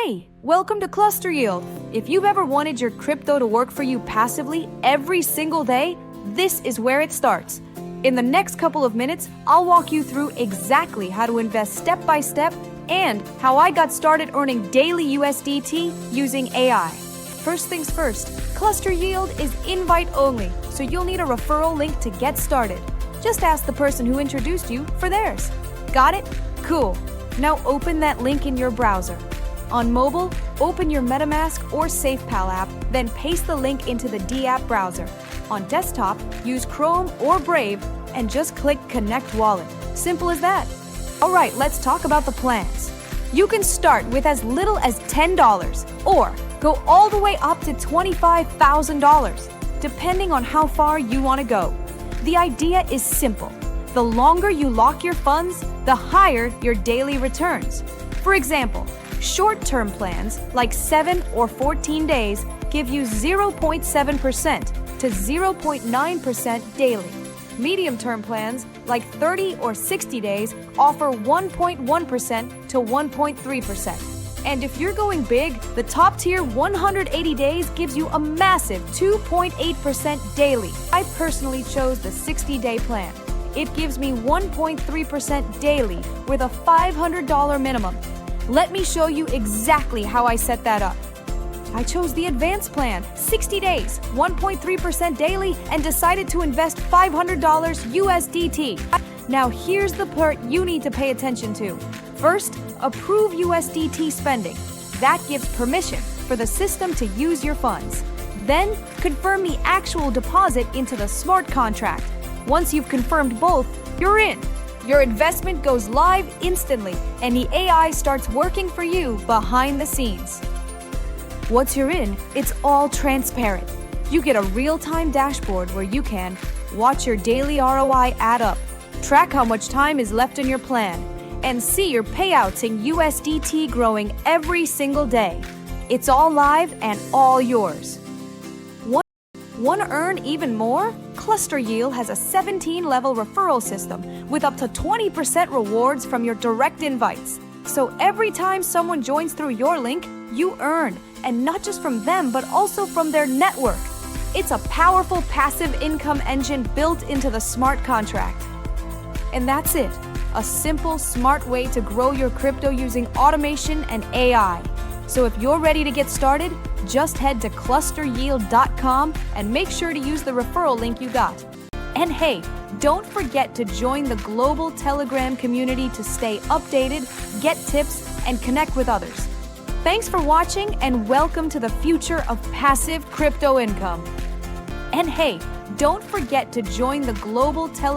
Hey, welcome to Cluster Yield. If you've ever wanted your crypto to work for you passively every single day, this is where it starts. In the next couple of minutes, I'll walk you through exactly how to invest step by step and how I got started earning daily USDT using AI. First things first, Cluster Yield is invite only, so you'll need a referral link to get started. Just ask the person who introduced you for theirs. Got it? Cool. Now open that link in your browser. On mobile, open your MetaMask or SafePal app, then paste the link into the D-app browser. On desktop, use Chrome or Brave and just click Connect Wallet. Simple as that. All right, let's talk about the plans. You can start with as little as $10 or go all the way up to $25,000, depending on how far you want to go. The idea is simple. The longer you lock your funds, the higher your daily returns. For example, short-term plans like 7 or 14 days give you 0.7% to 0.9% daily. Medium-term plans like 30 or 60 days offer 1.1% to 1.3%. And if you're going big, the top-tier 180 days gives you a massive 2.8% daily. I personally chose the 60-day plan. It gives me 1.3% daily with a $500 minimum. Let me show you exactly how I set that up. I chose the advanced plan, 60 days, 1.3% daily, and decided to invest $500 USDT. Now here's the part you need to pay attention to. First, approve USDT spending. That gives permission for the system to use your funds. Then, confirm the actual deposit into the smart contract. Once you've confirmed both, you're in. Your investment goes live instantly, and the AI starts working for you behind the scenes. Once you're in, it's all transparent. You get a real-time dashboard where you can watch your daily ROI add up, track how much time is left in your plan, and see your payouts in USDT growing every single day. It's all live and all yours. Want to earn even more? Cluster Yield has a 17-level referral system with up to 20% rewards from your direct invites. So every time someone joins through your link, you earn, and not just from them, but also from their network. It's a powerful passive income engine built into the smart contract. And that's it. A simple, smart way to grow your crypto using automation and AI. So if you're ready to get started, just head to clusteryield.com and make sure to use the referral link you got. And hey, don't forget to join the global Telegram community to stay updated, get tips, and connect with others. Thanks for watching and welcome to the future of passive crypto income. And hey, don't forget to join the global Telegram